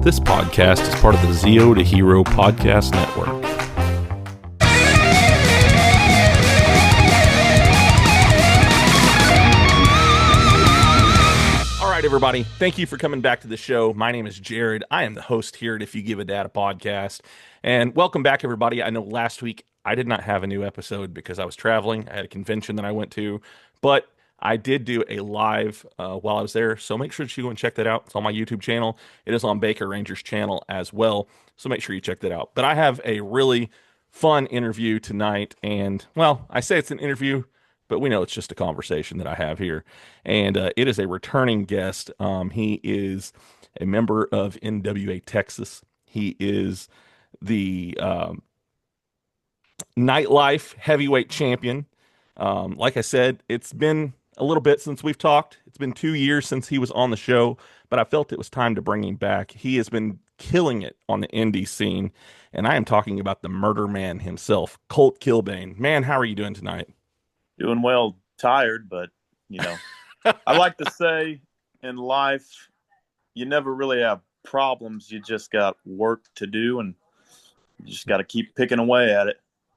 This podcast is part of the Zeo to Hero podcast network. All right, everybody. Thank you for coming back to the show. My name is Jared. I am the host here at If You Give a Dad a Podcast. And welcome back, everybody. I know last week I did not have a new episode because I was traveling. I had a convention that I went to, but I did do a live while I was there, so make sure that you go and check that out. It's on my YouTube channel. It is on Baker Ranger's channel as well, so make sure you check that out. But I have a really fun interview tonight, and, well, I say it's an interview, but we know it's just a conversation that I have here. And it is a returning guest. He is a member of NWA Texas. He is the nightlife heavyweight champion. Like I said, it's been a little bit since we've talked. It's been 2 years since he was on the show, but I felt it was time to bring him back. He has been killing it on the indie scene, and I am talking about the murder man himself, Colt Killbane. Man, how are you doing tonight? Doing well, tired, but, I like to say in life, you never really have problems. You just got work to do, and you just got to keep picking away at it.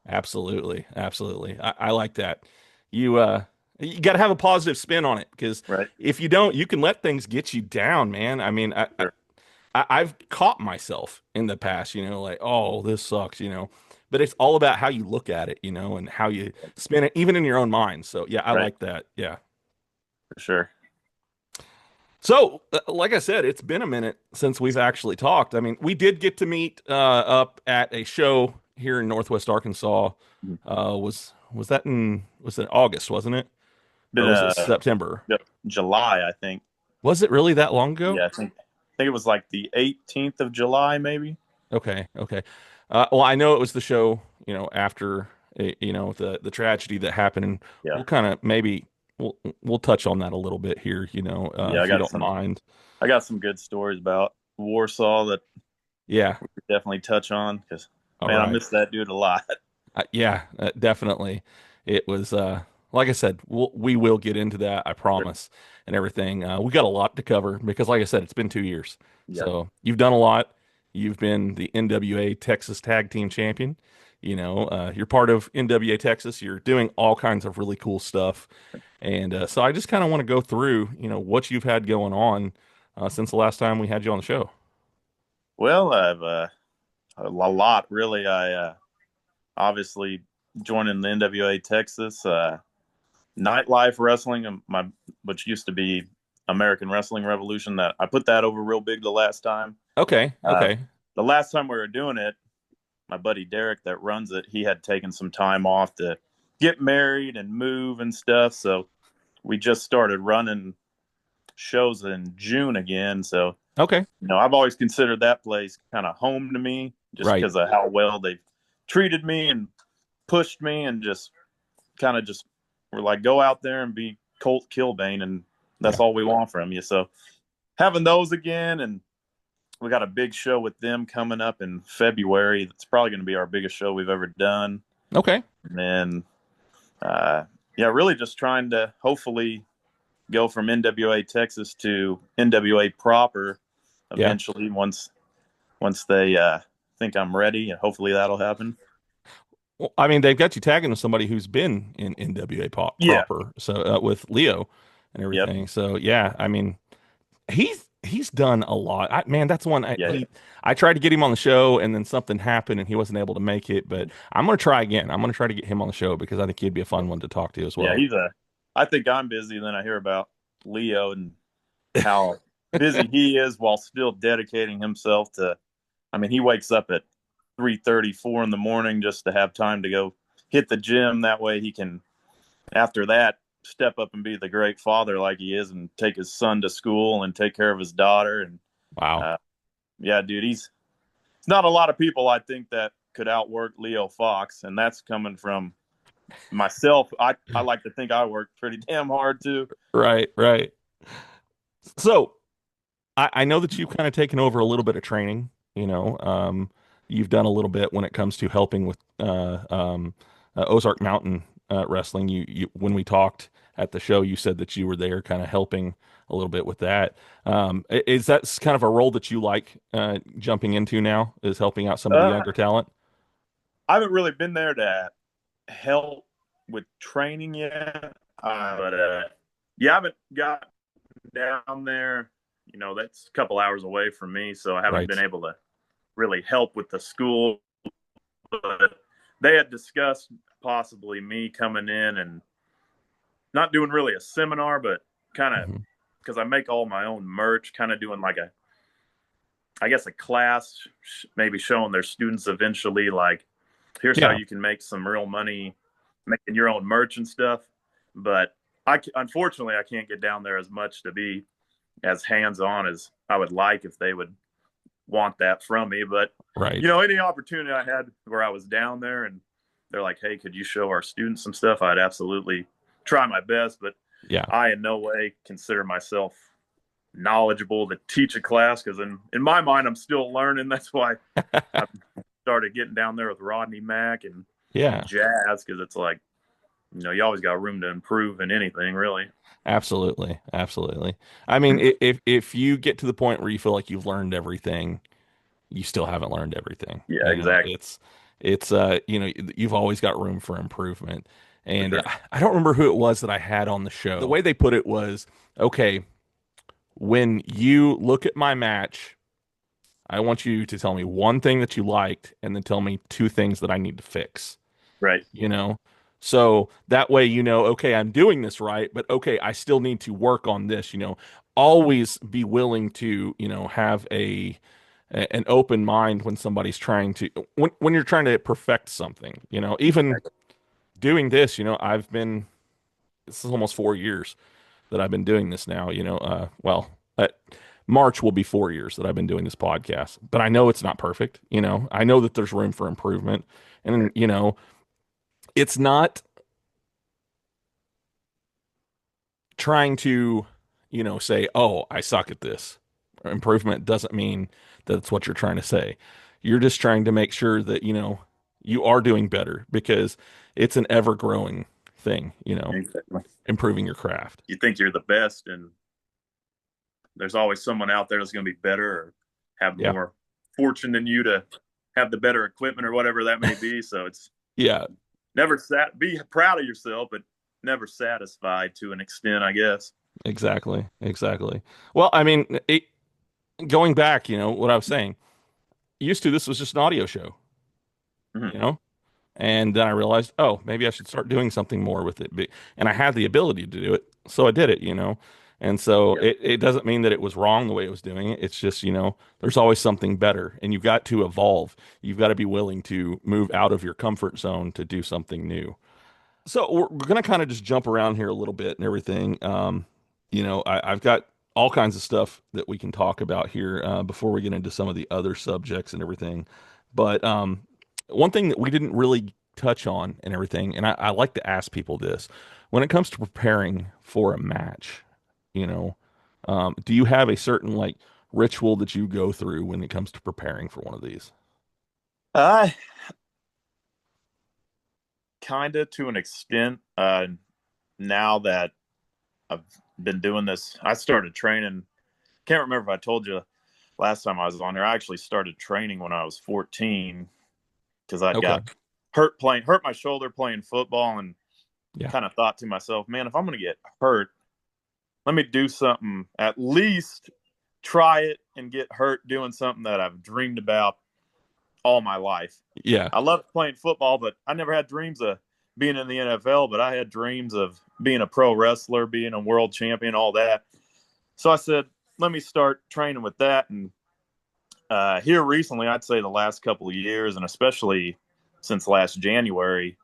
Absolutely. Absolutely. I like that. You got to have a positive spin on it, because if you don't, you can let things get you down, man. I mean, I've caught myself in the past, like, oh, this sucks, but it's all about how you look at it, and how you spin it, even in your own mind. So yeah, I like that. Yeah, for sure. So like I said, it's been a minute since we've actually talked. I mean, we did get to meet up at a show here in Northwest Arkansas. Was it August, wasn't it? Or was it September? July, I think. Was it really that long ago? Yeah, I think it was like the 18th of July, maybe. Okay. Well, I know it was the show, after the tragedy that happened, and we'll kind of we'll touch on that a little bit here, if you don't mind. I got some good stories about Warsaw that we could definitely touch on, because I miss that dude a lot. Definitely. It was like I said, we will get into that, I promise, and everything. We got a lot to cover because, like I said, it's been 2 years. Yeah. So you've done a lot. You've been the NWA Texas Tag Team Champion. You're part of NWA Texas. You're doing all kinds of really cool stuff. And so I just kind of want to go through, what you've had going on since the last time we had you on the show. Well, I've a lot, really. I obviously joining the NWA Texas, nightlife wrestling, which used to be American Wrestling Revolution. That I put that over real big the last time. Okay. The last time we were doing it, my buddy Derek that runs it, he had taken some time off to get married and move and stuff. So we just started running shows in June again. So, I've always considered that place kind of home to me, just because of how well they've treated me and pushed me, and just kind of we're like, go out there and be Colt Killbane, and that's all we want from you. So having those again, and we got a big show with them coming up in February. That's probably going to be our biggest show we've ever done. Okay. And then, really just trying to hopefully go from NWA Texas to NWA proper eventually once they think I'm ready, and hopefully that'll happen. Well, I mean, they've got you tagging with somebody who's been in NWA proper, so with Leo and everything. Yep. So I mean, he's done a lot. That's one. I tried to get him on the show, and then something happened, and he wasn't able to make it. But I'm going to try again. I'm going to try to get him on the show, because I think he'd be a fun one to talk to as well. Yeah, I think I'm busy. Then I hear about Leo and how busy he is while still dedicating himself to. I mean, he wakes up at 3:30, 4 in the morning just to have time to go hit the gym. That way he can, after that, step up and be the great father like he is, and take his son to school and take care of his daughter. And wow. Dude, it's not a lot of people, I think, that could outwork Leo Fox, and that's coming from myself. I like to think I work pretty damn hard too. Right. So I know that you've kind of taken over a little bit of training, you've done a little bit when it comes to helping with Ozark Mountain wrestling. You when we talked at the show, you said that you were there kind of helping a little bit with that. Is that kind of a role that you like jumping into now, is helping out some of the Uh, younger talent? I haven't really been there to help with training yet, but yeah, I haven't got down there. You know, that's a couple hours away from me, so I haven't Right. been able to really help with the school. But they had discussed possibly me coming in and not doing really a seminar, but kind of Hmm. because I make all my own merch, kind of doing like I guess, a class, maybe showing their students eventually, like, here's how Yeah. you can make some real money making your own merch and stuff. But unfortunately, I can't get down there as much to be as hands on as I would like if they would want that from me. But, Right. any opportunity I had where I was down there and they're like, hey, could you show our students some stuff? I'd absolutely try my best. But Yeah. I, in no way, consider myself knowledgeable to teach a class because in my mind I'm still learning. That's why I started getting down there with Rodney Mack and Yeah. Jazz, because it's like, you always got room to improve in anything, really. Absolutely. Absolutely. I mean, if you get to the point where you feel like you've learned everything, you still haven't learned everything. Yeah, exactly. You've always got room for improvement. For And sure. I don't remember who it was that I had on the show. The way they put it was, okay, when you look at my match, I want you to tell me one thing that you liked and then tell me two things that I need to fix, Right. you know? So that way, okay, I'm doing this right, but okay, I still need to work on this, always be willing to, have an open mind when somebody's trying to, when you're trying to perfect something, even doing this, this is almost 4 years that I've been doing this now, March will be 4 years that I've been doing this podcast, but I know it's not perfect. I know that there's room for improvement, and it's not trying to, say, oh, I suck at this. Improvement doesn't mean that's what you're trying to say. You're just trying to make sure that, you are doing better because it's an ever growing thing, Exactly. improving your craft. You think you're the best, and there's always someone out there that's going to be better or have Yeah. more fortune than you to have the better equipment or whatever that may be. So it's Yeah, be proud of yourself, but never satisfied to an extent, I guess. exactly. Exactly. Well, I mean, going back, what I was saying, used to this was just an audio show, Mm-hmm. you know? And then I realized, oh, maybe I should start doing something more with it. And I had the ability to do it, so I did it. And so Yeah. it doesn't mean that it was wrong the way it was doing it. It's just, there's always something better, and you've got to evolve. You've got to be willing to move out of your comfort zone to do something new. So we're going to kind of just jump around here a little bit and everything. I've got all kinds of stuff that we can talk about here before we get into some of the other subjects and everything. But one thing that we didn't really touch on and everything, and I like to ask people this, when it comes to preparing for a match, do you have a certain like ritual that you go through when it comes to preparing for one of these? Uh, kind of to an extent. Now that I've been doing this, I started training. Can't remember if I told you last time I was on here. I actually started training when I was 14 because I'd Okay. got hurt my shoulder playing football, and Yeah. kind of thought to myself, man, if I'm going to get hurt, let me do something, at least try it and get hurt doing something that I've dreamed about all my life. Yeah. I loved playing football, but I never had dreams of being in the NFL, but I had dreams of being a pro wrestler, being a world champion, all that. So I said, let me start training with that. And here recently, I'd say the last couple of years, and especially since last January,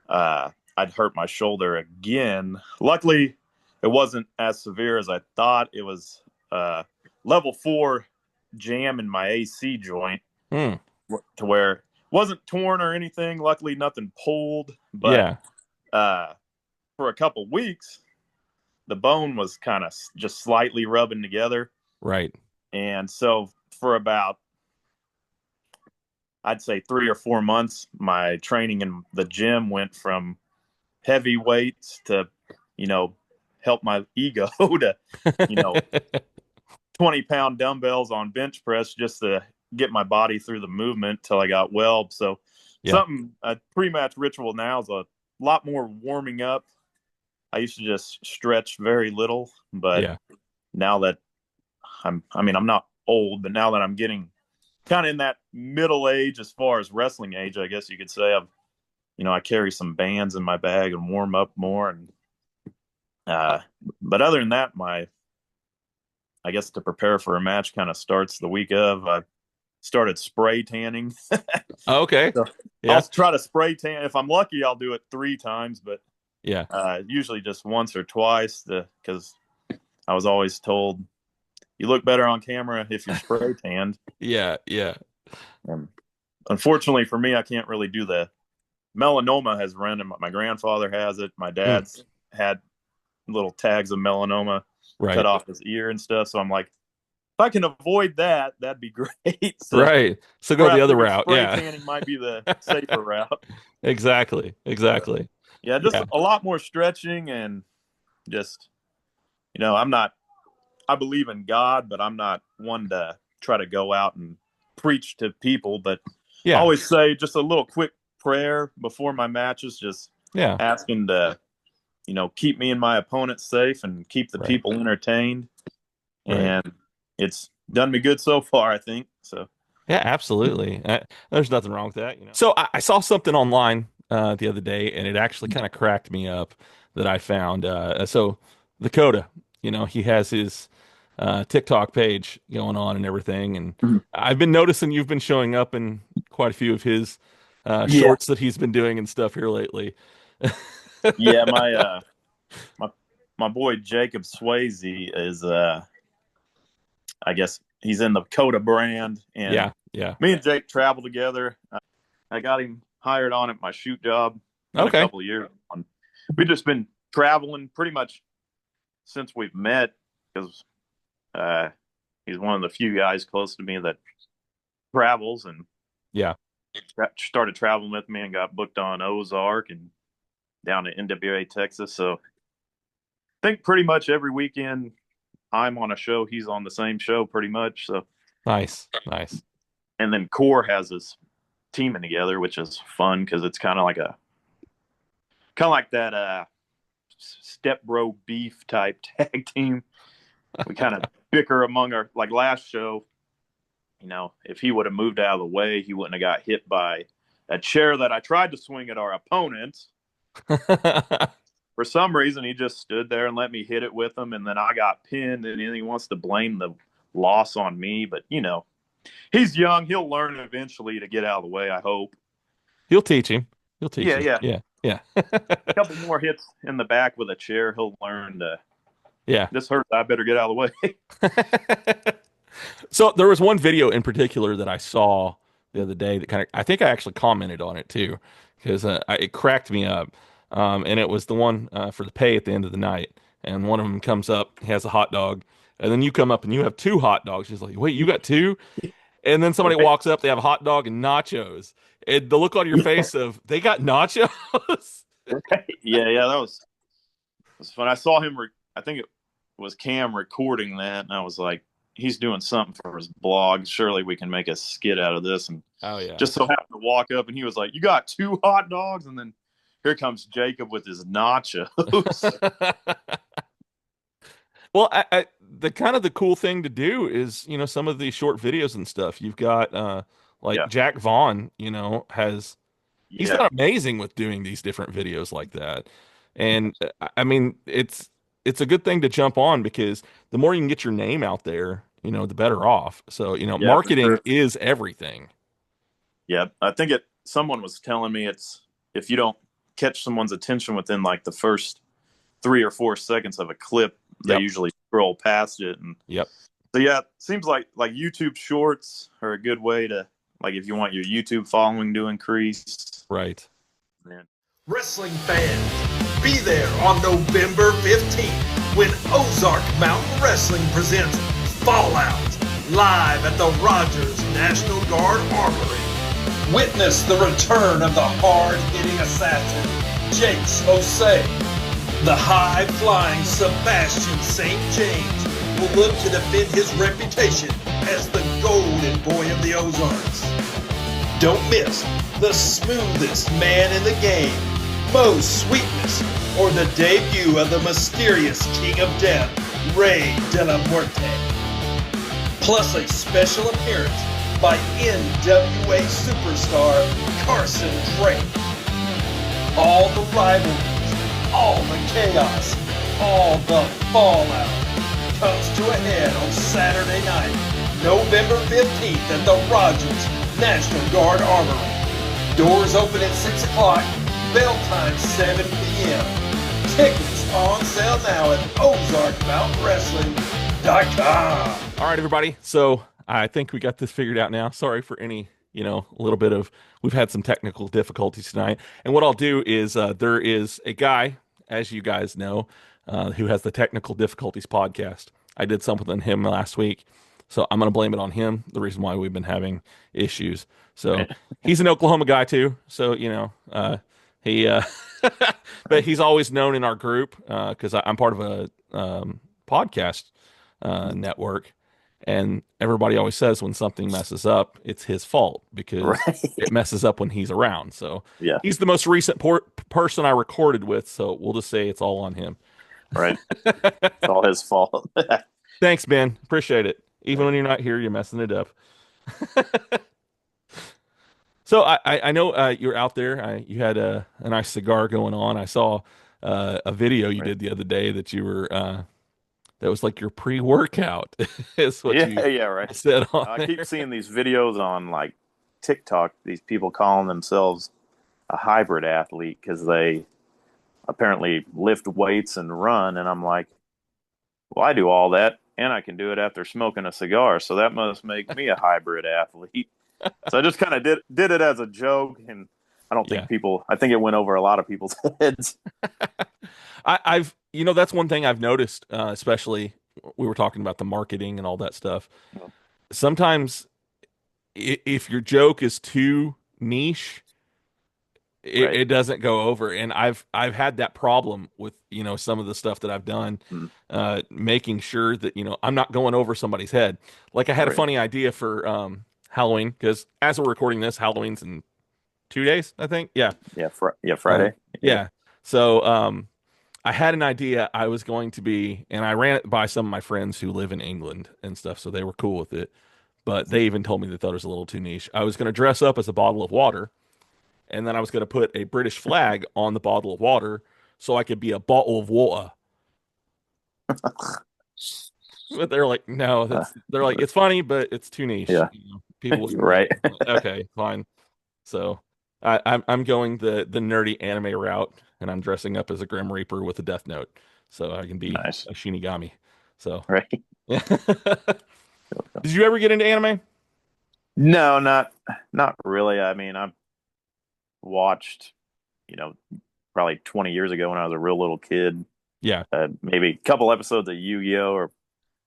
I'd hurt my shoulder again. Luckily, it wasn't as severe as I thought. It was level 4 jam in my AC joint, Hmm. to where it wasn't torn or anything. Luckily, nothing pulled, but Yeah. uh, for a couple weeks, the bone was kind of just slightly rubbing together. Right. And so for about, I'd say 3 or 4 months, my training in the gym went from heavy weights to, help my ego to, you know, 20-pound dumbbells on bench press just to get my body through the movement till I got weld. So a pre-match ritual now is a lot more warming up. I used to just stretch very little, but now that I'm not old, but now that I'm getting kind of in that middle age as far as wrestling age, I guess you could say, I carry some bands in my bag and warm up more. And but other than that, I guess to prepare for a match kind of starts the week of. I started spray tanning. Okay. So I'll try to spray tan. If I'm lucky, I'll do it 3 times, but usually just once or twice because I was always told you look better on camera if you're spray tanned. Yeah. Unfortunately for me, I can't really do that. Melanoma has run, and my grandfather has it. My dad's had little tags of melanoma cut off his ear and stuff. So I'm like, if I can avoid that, that'd be great. So So go the other route. Spray tanning might be the safer route. Exactly. A lot more stretching and just, I believe in God, but I'm not one to try to go out and preach to people. But I always say just a little quick prayer before my matches, just asking to, keep me and my opponent safe and keep the people entertained. And it's done me good so far, I think. So yeah, absolutely. There's nothing wrong with that. So I saw something online the other day, and it actually kind of cracked me up that I found. So the Coda, he has his TikTok page going on and everything, and I've been noticing you've been showing up in quite a few of his shorts that he's been doing and stuff here lately. My boy Jacob Swayze is I guess he's in the Coda brand, and me and Jake travel together. I got him hired on at my shoot job a couple of years. We've just been traveling pretty much since we've met, because he's one of the few guys close to me that travels, and started traveling with me and got booked on Ozark and down to NWA Texas. So I think pretty much every weekend I'm on a show, he's on the same show pretty much. So nice. And then Core has us teaming together, which is fun because it's kind of like that Step Bro beef type tag team. We kind of bicker among our, like last show, if he would have moved out of the way, he wouldn't have got hit by a chair that I tried to swing at our opponent. For some reason, he just stood there and let me hit it with him, and then I got pinned, and then he wants to blame the loss on me. But, he's young. He'll learn eventually to get out of the way, I hope. You'll teach him. Yeah. A couple more hits in the back with a chair, he'll learn to, this hurts, I better get out of the way. So there was one video in particular that I saw the other day that I think I actually commented on it too, because it cracked me up. And it was the one for the pay at the end of the night. And one of them comes up, he has a hot dog. And then you come up and you have 2 hot dogs. He's like, wait, you got 2? And then somebody walks up, they have a hot dog and nachos. And the look on your face of, they got nachos? That was fun. I saw him, I think it was Cam recording that. And I was like, he's doing something for his blog. Surely we can make a skit out of this. And just so happened to walk up and he was like, you got 2 hot dogs? And then here comes Jacob with his nachos. Well, the cool thing to do is, some of these short videos and stuff. You've got Jack Vaughn, he's done amazing with doing these different videos like that. And I mean, it's a good thing to jump on, because the more you can get your name out there, the better off. So, marketing is everything. Yeah. I think someone was telling me if you don't catch someone's attention within like the first 3 or 4 seconds of a clip, they usually scroll past it. And so it seems like YouTube shorts are a good way to, like, if you want your YouTube following to increase. Right. Man. Wrestling fans, be there on November 15th when Ozark Mountain Wrestling presents Fallout live at the Rogers National Guard Armory. Witness the return of the hard-hitting assassin, Jakes Osei. The high-flying Sebastian St. James will look to defend his reputation as the golden boy of the Ozarks. Don't miss the smoothest man in the game, Mo's Sweetness, or the debut of the mysterious King of Death, Rey de la Muerte. Plus a special appearance by NWA superstar Carson Drake. All the rivalries, all the chaos, all the fallout comes to a head on Saturday night, November 15th at the Rogers National Guard Armory. Doors open at 6 o'clock, bell time 7 p.m. Tickets on sale now at OzarkMountainWrestling.com. All right, everybody. So I think we got this figured out now. Sorry for any, a little bit of, we've had some technical difficulties tonight. And what I'll do is there is a guy, as you guys know, who has the Technical Difficulties podcast. I did something on him last week. So I'm going to blame it on him, the reason why we've been having issues. So he's an Oklahoma guy too. So, he, but he's always known in our group because I'm part of a podcast network. And everybody always says when something messes up, it's his fault because it messes up when he's around. So he's the most recent person I recorded with. So we'll just say it's all on him. Right. It's all his fault. Thanks, Ben. Appreciate it. Even when you're not here, you're messing it up. So I know you're out there. You had a nice cigar going on. I saw a video you did the other day that you were that was like your pre-workout. Is what you right. said on I there. keep seeing these videos on like TikTok. These people calling themselves a hybrid athlete because they apparently lift weights and run, and I'm like, well, I do all that, and I can do it after smoking a cigar, so that must make me a hybrid athlete. So I just kind of did it as a joke, and I don't think I think it went over a lot of people's heads. I've that's one thing I've noticed, especially we were talking about the marketing and all that stuff. Sometimes if your joke is too niche, it doesn't go over. And I've had that problem with, some of the stuff that I've done, making sure that, I'm not going over somebody's head. Like I had a funny idea for Halloween, because as we're recording this, Halloween's in 2 days, I think. Yeah. Friday. Yeah. So I had an idea I was going to be, and I ran it by some of my friends who live in England and stuff, so they were cool with it. But they even told me they thought it was a little too niche. I was going to dress up as a bottle of water, and then I was going to put a British flag on the bottle of water so I could be a bottle of water. But they're like, no, they're like, it's funny, but it's too niche. Yeah. People right. Okay, fine. So I'm going the nerdy anime route, and I'm dressing up as a Grim Reaper with a Death Note, so I can be a Shinigami. So right. Did you ever get into anime? No, not really. I mean, I've watched, probably 20 years ago when I was a real little kid. Yeah. Maybe a couple episodes of Yu-Gi-Oh or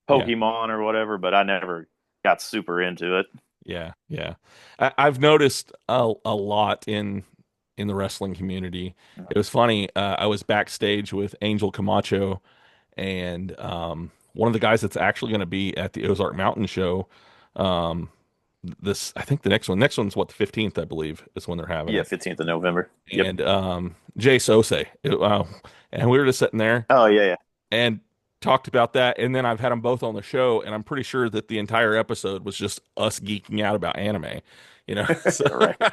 Pokemon or whatever, but I never got super into it. Yeah. I've noticed a lot in the wrestling community. It was funny. I was backstage with Angel Camacho and one of the guys that's actually going to be at the Ozark Mountain show. I think the next one's what, the 15th, I believe, is when they're having it. 15th of November. And Jay Sose. And we were just sitting there. Oh, yeah. And talked about that, and then I've had them both on the show, and I'm pretty sure that the entire episode was just us geeking out about anime, So, but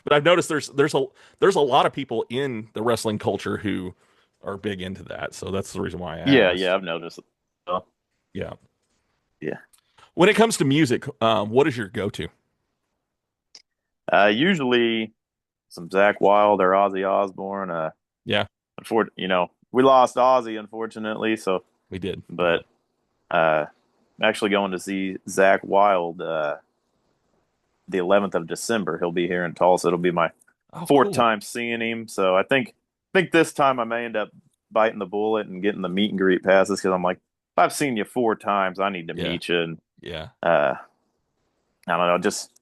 I've noticed there's a lot of people in the wrestling culture who are big into that, so that's the reason why I asked. Yeah, I've noticed. Yeah. When it comes to music, what is your go-to? Usually some Zakk Wylde or Ozzy Osbourne. Yeah. We lost Ozzy, unfortunately, so we did. But I'm actually going to see Zakk Wylde the 11th of December. He'll be here in Tulsa. It'll be my fourth time seeing him. So I think this time I may end up biting the bullet and getting the meet and greet passes because I'm like, if I've seen you 4 times, I need to meet you. And I don't know, just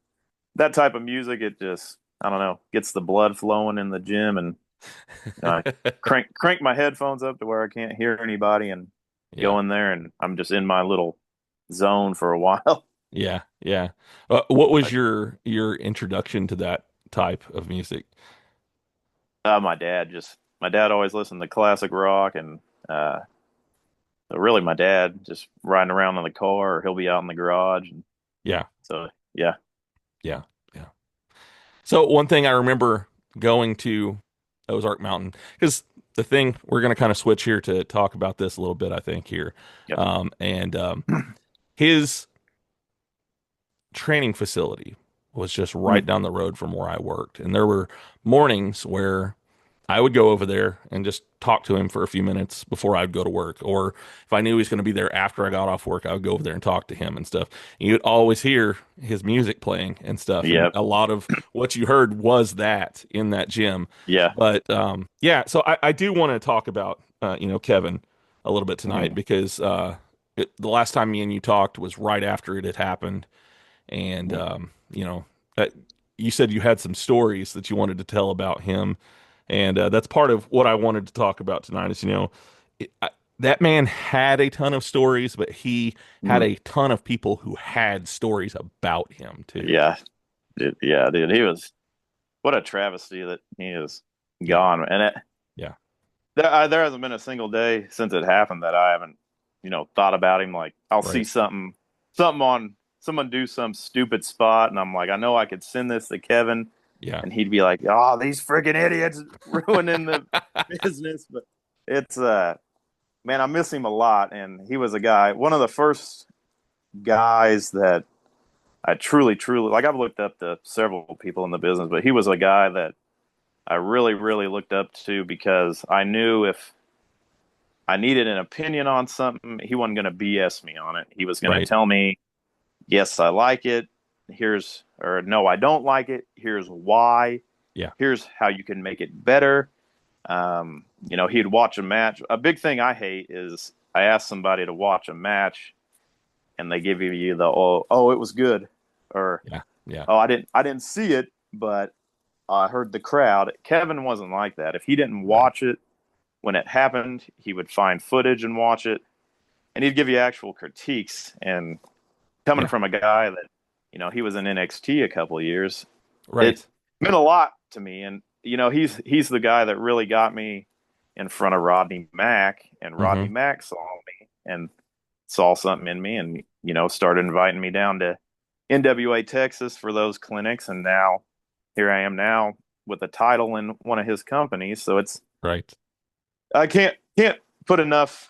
that type of music. It just, I don't know, gets the blood flowing in the gym and I crank my headphones up to where I can't hear anybody and Yeah. go in there, and I'm just in my little zone for a while. Yeah. Yeah. What was Like, your introduction to that type of music? my dad always listened to classic rock, and really my dad just riding around in the car, or he'll be out in the garage, and Yeah. so yeah. Yeah. Yeah. So one thing I remember going to Ozark Mountain, because the thing we're going to kind of switch here to talk about this a little bit, I think here, Yep. and his training facility was just right Mhm. down the road from where I worked, and there were mornings where I would go over there and just talk to him for a few minutes before I'd go to work. Or if I knew he was going to be there after I got off work, I would go over there and talk to him and stuff. And you'd always hear his music playing and stuff. And Yep. a lot of what you heard was that in that gym. Yeah. But yeah, so I do want to talk about, Kevin a little bit tonight Mhm. because the last time me and you talked was right after it had happened. And, Mhm. uh, you said you had some stories that you wanted to tell about him, and that's part of what I wanted to talk about tonight. Is that man had a ton of stories, but he had Mhm. a ton of people who had stories about him too. Yeah. Dude, he was, what a travesty that he is Yeah, gone. And yeah, there hasn't been a single day since it happened that I haven't, thought about him. Like, I'll see right, something on someone do some stupid spot, and I'm like, I know I could send this to Kevin, yeah, and he'd be like, "Oh, these freaking idiots ruining the business." But it's man, I miss him a lot, and he was a guy, one of the first guys that I truly like. I've looked up to several people in the business, but he was a guy that I really looked up to because I knew if I needed an opinion on something, he wasn't going to BS me on it. He was going to right, tell me, yes, I like it. Here's, or no, I don't like it. Here's why. yeah, Here's how you can make it better. He'd watch a match. A big thing I hate is I ask somebody to watch a match and they give you the, oh, it was good. Or, yeah, yeah, oh, I didn't see it, but I heard the crowd. Kevin wasn't like that. If he didn't right, watch it when it happened, he would find footage and watch it, and he'd give you actual critiques. And coming yeah, from a guy that, he was in NXT a couple of years, it right, meant a lot to me. And he's the guy that really got me in front of Rodney Mack, and Rodney mm-hmm, Mack saw me and saw something in me, and started inviting me down to NWA Texas for those clinics. And now here I am now with a title in one of his companies. So it's, right, I can't put enough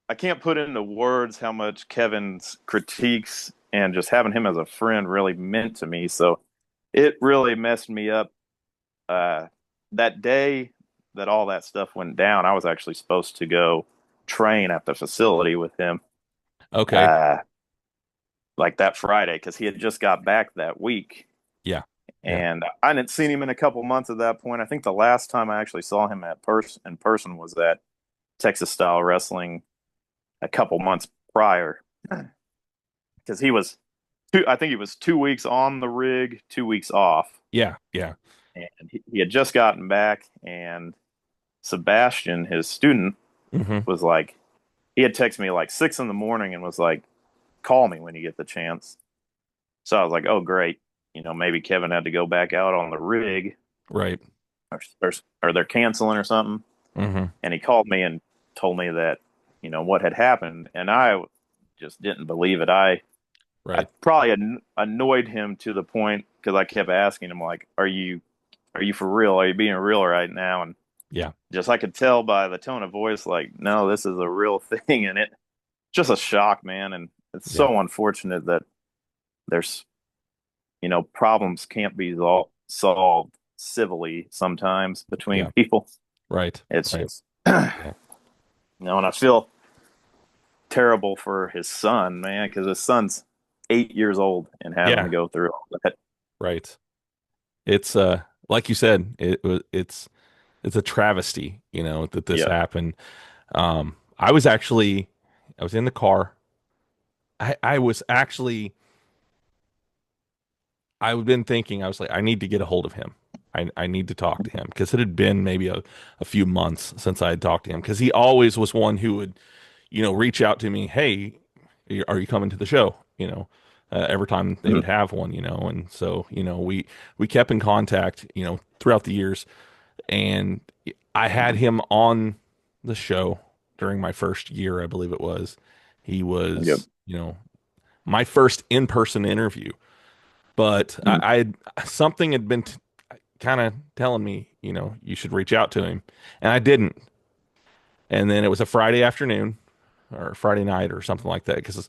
I can't put into words how much Kevin's critiques and just having him as a friend really meant to me. So it really messed me up. Uh, that day that all that stuff went down, I was actually supposed to go train at the facility with him, okay, uh, like that Friday, because he had just got back that week. yeah, yeah, And I hadn't seen him in a couple months at that point. I think the last time I actually saw him in person was at Texas Style Wrestling a couple months prior, because I think he was 2 weeks on the rig, 2 weeks off, yeah, yeah, and he had just gotten back. And Sebastian, his student, mm-hmm, was like, he had texted me like 6 in the morning and was like, "Call me when you get the chance." So I was like, "Oh, great." Maybe Kevin had to go back out on the rig, right, or, or they're canceling or something. mm-hmm, And he called me and told me that, what had happened. And I just didn't believe it. I right, probably annoyed him to the point, because I kept asking him, like, are you for real? Are you being real right now? And yeah, just, I could tell by the tone of voice, like, no, this is a real thing. And it just a shock, man. And it's yeah, so unfortunate that there's, problems can't be solved civilly sometimes between yeah, people. right, It's right, just, yeah, and I feel terrible for his son, man, because his son's 8 years old and having to yeah, go through all that. right. It's like you said, it's a travesty, that this Yeah. happened. I was in the car. I was actually I've been thinking, I was like, I need to get a hold of him. I need to talk to him because it had been maybe a few months since I had talked to him because he always was one who would, reach out to me. Hey, are you coming to the show? Every time they would have one, and so, we kept in contact, throughout the years. And I had him on the show during my first year, I believe it was. He Yep. was, my first in-person interview. But I had something had been kind of telling me, you should reach out to him, and I didn't. And then it was a Friday afternoon or Friday night or something like that. Because,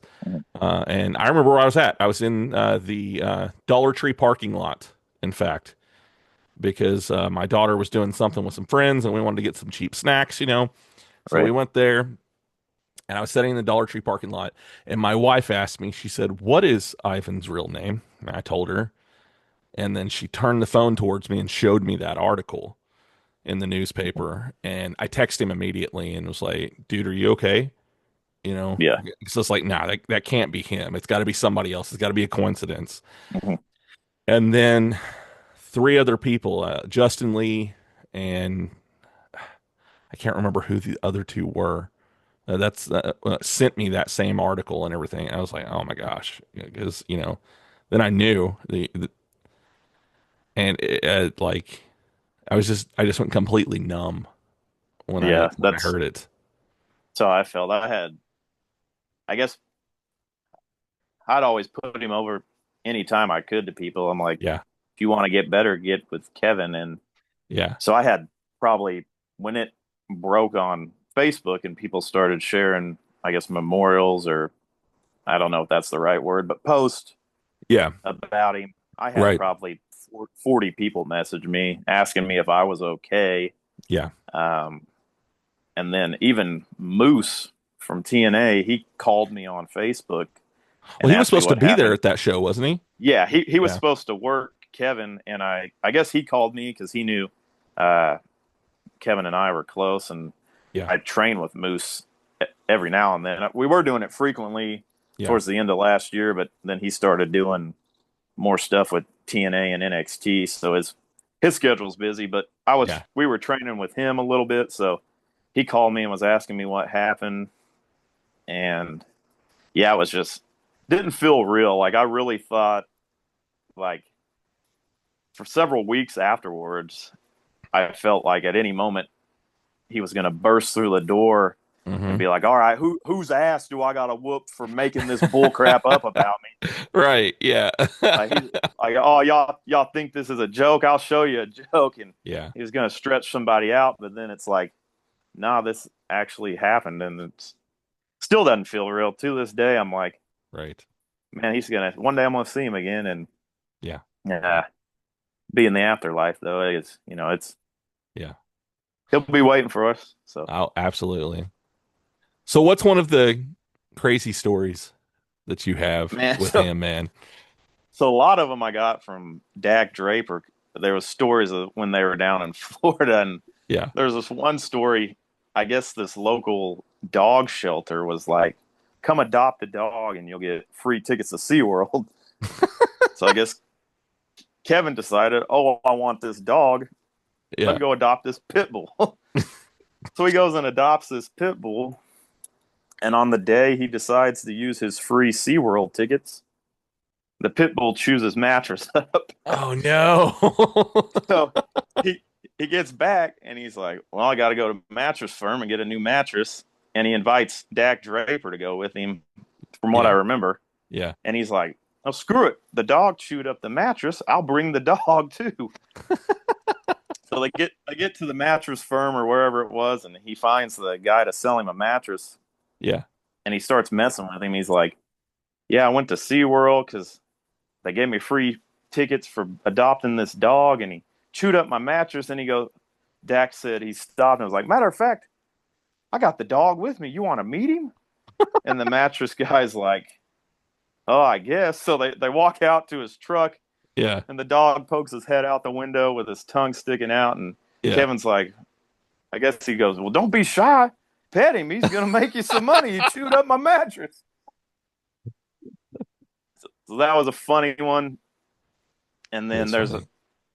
and I remember where I was at. I was in the Dollar Tree parking lot, in fact, because my daughter was doing something with some friends, and we wanted to get some cheap snacks, So Right. we went there, and I was sitting in the Dollar Tree parking lot, and my wife asked me. She said, "What is Ivan's real name?" And I told her. And then she turned the phone towards me and showed me that article in the newspaper. And I texted him immediately and was like, dude, are you okay? Yeah. It's just like, nah, that can't be him. It's got to be somebody else. It's got to be a coincidence. Mhm. And then three other people, Justin Lee, and I can't remember who the other two were. That's sent me that same article and everything. I was like, oh my gosh, because then I knew and like I just went completely numb when Yeah, I that's heard it. so I felt. I guess I'd always put him over anytime I could to people. I'm like, Yeah, if you want to get better, get with Kevin. And yeah, so I had probably when it broke on Facebook and people started sharing, I guess, memorials, or I don't know if that's the right word, but posts yeah, about him. I had right, probably 40 people message me asking me if I was okay. yeah. Um, and then even Moose from tunnA, he called me on Facebook Well, and he was asked me supposed to what be there happened. at that show, wasn't he? Yeah, he was Yeah, supposed to work Kevin, and I guess he called me because he knew uh, Kevin and I were close, and yeah, I trained with Moose every now and then. We were doing it frequently yeah, towards the end of last year, but then he started doing more stuff with tunnA and NXT, so his schedule's busy. But yeah, we were training with him a little bit, so he called me and was asking me what happened, and yeah, it was just didn't feel real. Like I really thought, like for several weeks afterwards, I felt like at any moment he was going to burst through the door and hmm be like, "All right, whose ass do I got to whoop for making this bull crap up about me?" right, yeah, He's like, "Oh, y'all think this is a joke? I'll show you a joke." And yeah, he was going to stretch somebody out, but then it's like, "Nah, this actually happened," and it still doesn't feel real to this day. I'm like, right, man, he's gonna one day I'm gonna see him again, and yeah, uh, be in the afterlife though. It's yeah. he'll be waiting for us. So Oh, absolutely. So, what's one of the crazy stories that you have man, with him, man? so a lot of them I got from Dak Draper. There was stories of when they were down in Florida, and Yeah, there's this one story. I guess this local dog shelter was like, "Come adopt a dog, and you'll get free tickets to SeaWorld." So I guess Kevin decided, "Oh, I want this dog. Let yeah, me go adopt this pit bull." So he goes and adopts this pit bull, and on the day he decides to use his free SeaWorld tickets, the pit bull chews his mattress up. oh no. So he he gets back and he's like, "Well, I got to go to Mattress Firm and get a new mattress." And he invites Dak Draper to go with him, from what I Yeah, remember. yeah, And he's like, "Oh, screw it! The dog chewed up the mattress. I'll bring the dog too." So they get to the Mattress Firm or wherever it was, and he finds the guy to sell him a mattress, yeah, and he starts messing with him. He's like, "Yeah, I went to SeaWorld because they gave me free tickets for adopting this dog," and he chewed up my mattress. And Dak said he stopped and was like, "Matter of fact, I got the dog with me. You want to meet him?" And the mattress guy's like, "Oh, I guess." So they walk out to his truck, yeah, and the dog pokes his head out the window with his tongue sticking out. And yeah. Kevin's like, I guess he goes, "Well, don't be shy. Pet him. He's going to make you some money. He chewed up my mattress." So that was a funny one. And then That's there's funny.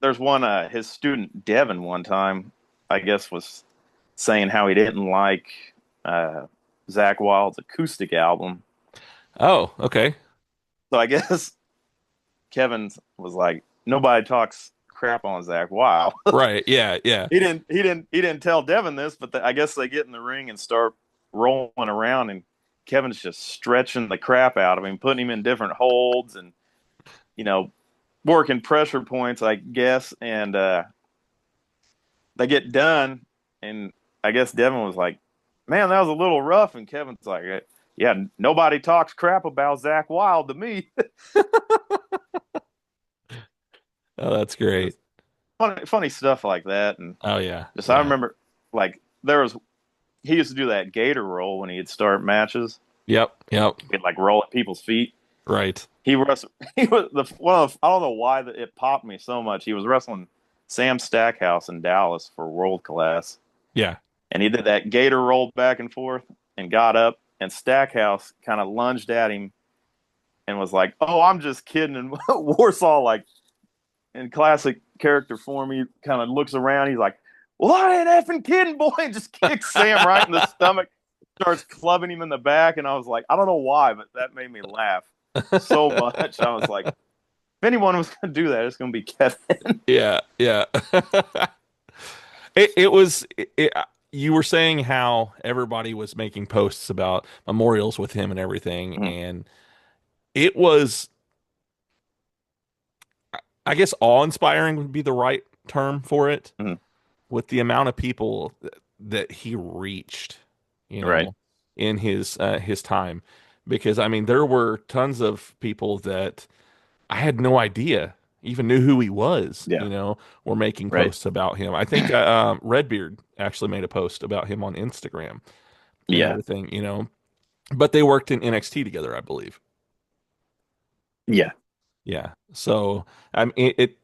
there's one his student Devin one time, I guess, was saying how he didn't like uh, Zach Wild's acoustic album. Oh, okay. So I guess Kevin was like, nobody talks crap on Zach Wild. Right. Yeah. Yeah. He didn't tell Devin this, but I guess they get in the ring and start rolling around, and Kevin's just stretching the crap out of him, putting him in different holds, and you know, working pressure points, I guess. And they get done, and I guess Devin was like, "Man, that was a little rough." And Kevin's like, "Yeah, nobody talks crap about Zach Wild to me." Oh, that's great. Just funny stuff like that, and Oh yeah. just I Yeah. remember like he used to do that gator roll when he'd start matches. Yep. Yep. He'd like roll at people's feet. Right. He was I don't know why it popped me so much. He was wrestling Sam Stackhouse in Dallas for world class, Yeah. and he did that gator roll back and forth and got up, and Stackhouse kind of lunged at him and was like, "Oh, I'm just kidding." And Warsaw, like in classic character form, he kind of looks around. He's like, "Well, I ain't effing kidding, boy," and just kicks Sam right in the stomach, starts clubbing him in the back. And I was like, I don't know why, but that made me laugh so much. I was like, if anyone was going to do that, it's going to be Kevin. Yeah. Yeah. It was you were saying how everybody was making posts about memorials with him and everything, Mhm. and it was, I guess, awe-inspiring would be the right term for it, Mhm. with the amount of people that he reached, you Right. know, in his time. Because I mean, there were tons of people that I had no idea even knew who he was, Yeah. were making Right. posts about him. I think Redbeard actually made a post about him on Instagram and Yeah. everything. But they worked in NXT together, I believe. Yeah. Yeah. So I mean, it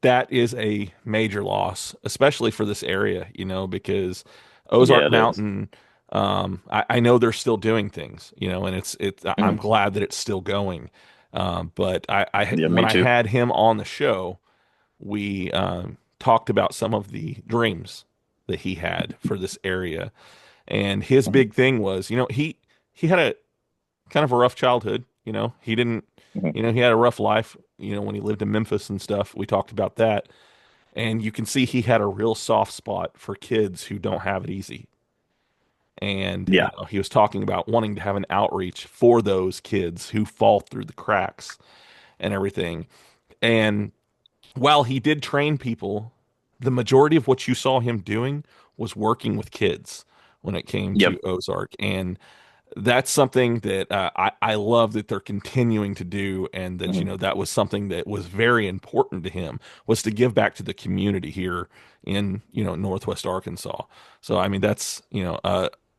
that is a major loss, especially for this area, because Yeah, Ozark it is. Mountain, I know they're still doing things, and I'm Mhm. glad that it's still going. But Yeah, when me I too. had him on the show, we talked about some of the dreams that he had for this area, and his Mhm. big thing was, he had a kind of a rough childhood. He didn't, Mhm. he had a rough life. When he lived in Memphis and stuff, we talked about that, and you can see he had a real soft spot for kids who don't have it easy. And Yeah. he was talking about wanting to have an outreach for those kids who fall through the cracks and everything. And while he did train people, the majority of what you saw him doing was working with kids when it came Yep. to Ozark. And that's something that I love that they're continuing to do, and that Mhm. that was something that was very important to him, was to give back to the community here in Northwest Arkansas. So I mean, that's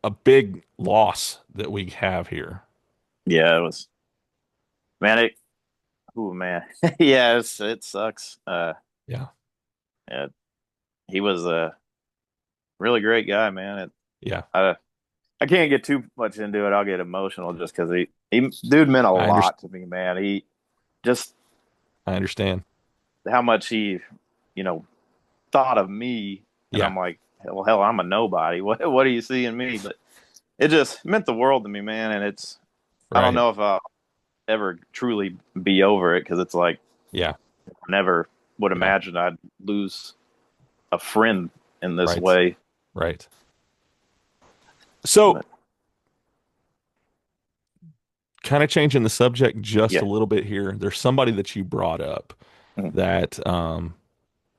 a big loss that we have here. Yeah, it was, man, oh man. Yeah, it sucks. Yeah, Yeah, he was a really great guy, man. yeah, I I can't get too much into it. I'll get emotional just because he dude meant a I understand. lot to me, man. He just I understand. how much he, you know, thought of me, and Yeah, I'm like, well, hell, I'm a nobody. What do you see in me? But it just meant the world to me, man. And I don't right. know if I'll ever truly be over it because it's like Yeah, I never would yeah, imagine I'd lose a friend in this right, way. right. So, But kind of changing the subject just a yeah. little bit here. There's somebody that you brought up Mhm. that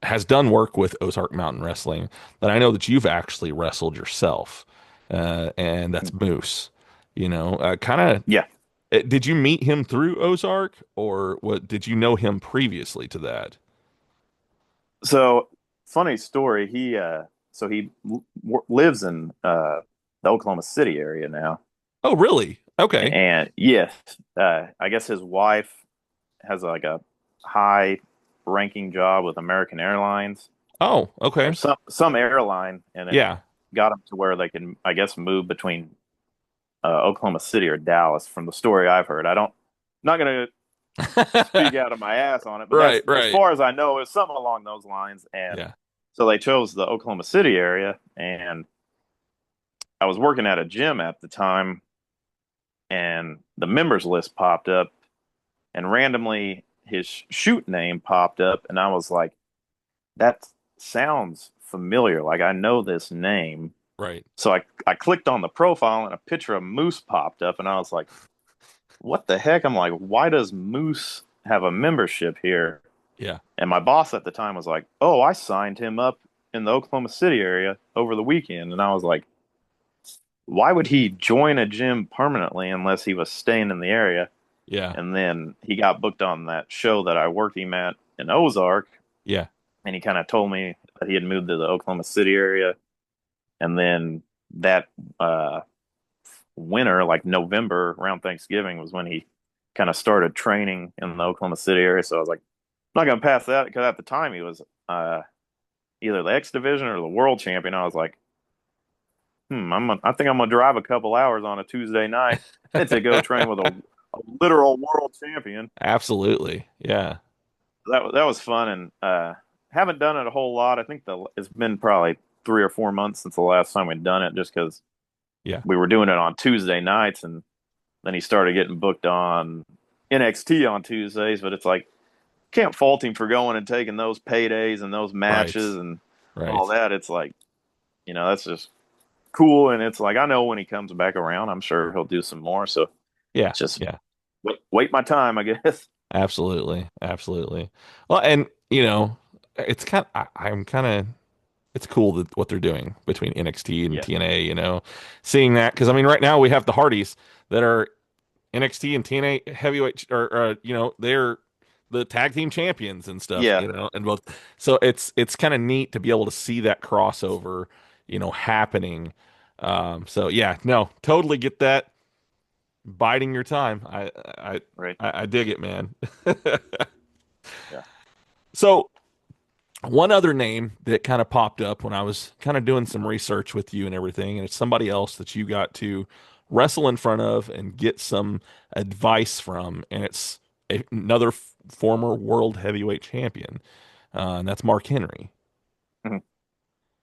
has done work with Ozark Mountain Wrestling that I know that you've actually wrestled yourself, and that's Moose. Kind Yeah. of. Did you meet him through Ozark, or what? Did you know him previously to that? So funny story. He lives in the Oklahoma City area now, Oh, really? Okay. and yes, I guess his wife has like a high ranking job with American Airlines Oh, or okay. some airline, and it Yeah. got them to where they can, I guess, move between Oklahoma City or Dallas. From the story I've heard, I don't, not gonna. speak out of my ass on it, but that's Right, as right. far as I know. It was something along those lines, and Yeah. so they chose the Oklahoma City area, and I was working at a gym at the time, and the members list popped up, and randomly his shoot name popped up, and I was like, that sounds familiar. Like I know this name. Right. So I clicked on the profile and a picture of Moose popped up, and I was like, what the heck? I'm like, why does Moose have a membership here? Yeah. And my boss at the time was like, oh, I signed him up in the Oklahoma City area over the weekend. And I was like, why would he join a gym permanently unless he was staying in the area? Yeah. And then he got booked on that show that I worked him at in Ozark. Yeah. And he kind of told me that he had moved to the Oklahoma City area. And then that winter, like November around Thanksgiving, was when he kind of started training in the Oklahoma City area. So I was like, I'm not going to pass that, because at the time he was either the X Division or the world champion. I was like, I think I'm going to drive a couple hours on a Tuesday night to go train with a literal world champion. Absolutely. Yeah. That was fun, and haven't done it a whole lot. I think it's been probably 3 or 4 months since the last time we'd done it, just because Yeah. we were doing it on Tuesday nights, and then he started getting booked on NXT on Tuesdays. But it's like, can't fault him for going and taking those paydays and those matches and all Right. that. It's like, that's just cool. And it's like, I know when he comes back around, I'm sure he'll do some more. So Yeah. it's just Yeah. wait my time, I guess. Absolutely. Absolutely. Well, and it's I'm kind of it's cool that what they're doing between NXT and Yeah. TNA, seeing that because I mean right now we have the Hardys that are NXT and TNA heavyweight or they're the tag team champions and stuff, Yeah. and both. So it's kind of neat to be able to see that crossover, happening. So yeah, no, totally get that. Biding your time. I Right. I dig it, man. Yeah. So one other name that kind of popped up when I was kind of doing some research with you and everything, and it's somebody else that you got to wrestle in front of and get some advice from, and it's another former world heavyweight champion, and that's Mark Henry. Mhm.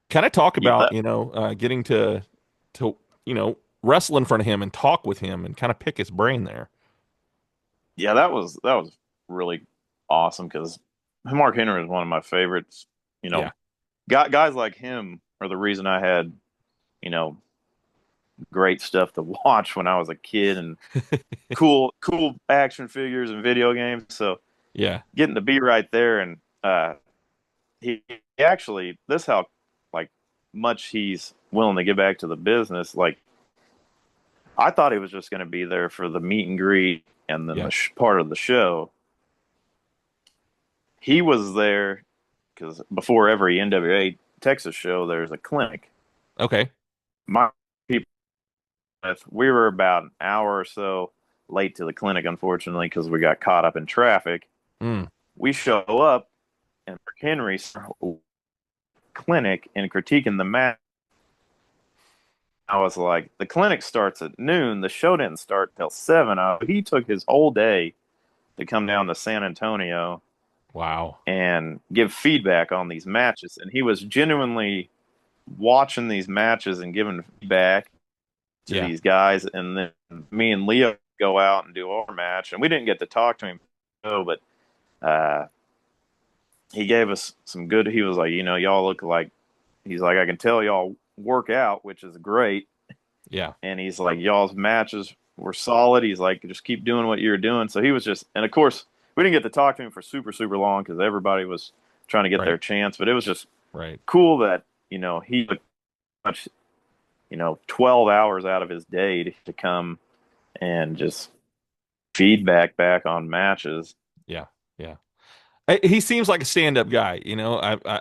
Kind of talk Yeah. about, getting to wrestle in front of him and talk with him and kind of pick his brain there. Yeah, that was really awesome, because Mark Henry is one of my favorites. You know, Yeah. guys like him are the reason I had, you know, great stuff to watch when I was a kid, and cool action figures and video games. So Yeah. getting to be right there, and he actually, this how like much he's willing to get back to the business. Like, I thought he was just going to be there for the meet and greet and then Yeah. the part of the show. He was there because before every NWA Texas show, there's a clinic. Okay. My people, we were about an hour or so late to the clinic, unfortunately, because we got caught up in traffic. Mm. We show up, and Henry's clinic and critiquing the match. I was like, the clinic starts at noon. The show didn't start till 7. He took his whole day to come down to San Antonio Wow. and give feedback on these matches. And he was genuinely watching these matches and giving feedback to Yeah. these guys. And then me and Leo go out and do our match. And we didn't get to talk to him, but he gave us some good. He was like, y'all look like, he's like, I can tell y'all work out, which is great. Yeah. And he's like, y'all's matches were solid. He's like, just keep doing what you're doing. So he was just, and of course, we didn't get to talk to him for super, super long because everybody was trying to get their chance. But it was just cool that, he took much, 12 hours out of his day to come and just feedback back on matches. Yeah. Yeah. He seems like a stand-up guy.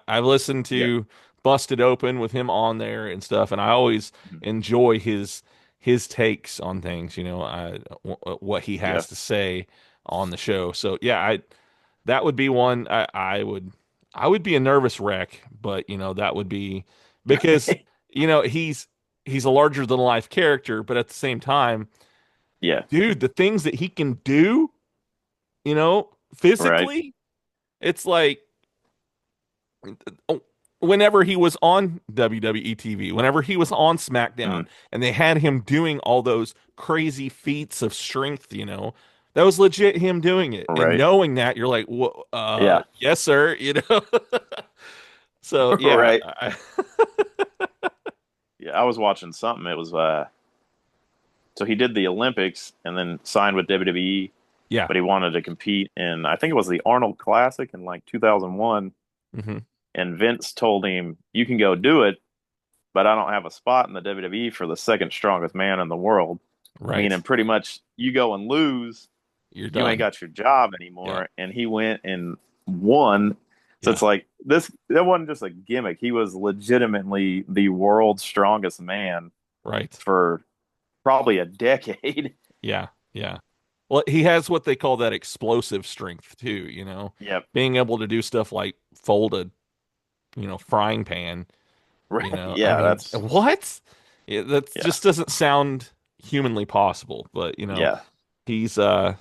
I've listened to Busted Open with him on there and stuff, and I always enjoy his takes on things. What he has to say on the show. So yeah, that would be one I would be a nervous wreck, but that would be because he's a larger than life character, but at the same time, Yeah, dude, the things that he can do. You know, Right. physically, it's like whenever he was on WWE TV, whenever he was on SmackDown, Mm, and they had him doing all those crazy feats of strength, that was legit him doing it. And right. knowing that, you're like, Yeah. yes, sir, So yeah, Right. Yeah. I was watching something. It was so he did the Olympics and then signed with WWE, yeah, but he wanted to compete in I think it was the Arnold Classic in like 2001. hmm And Vince told him, "You can go do it, but I don't have a spot in the WWE for the second strongest man in the world." right. Meaning pretty much you go and lose, You're you ain't done. got your job Yeah, anymore. And he went and won. So yeah, it's like this that wasn't just a gimmick. He was legitimately the world's strongest man right. for probably a decade. Yeah, yeah. Well, he has what they call that explosive strength too, Yep. being able to do stuff like fold a, frying pan. Right. I Yeah, mean, that's what? That yeah. just doesn't sound humanly possible. But Yeah. he's yeah.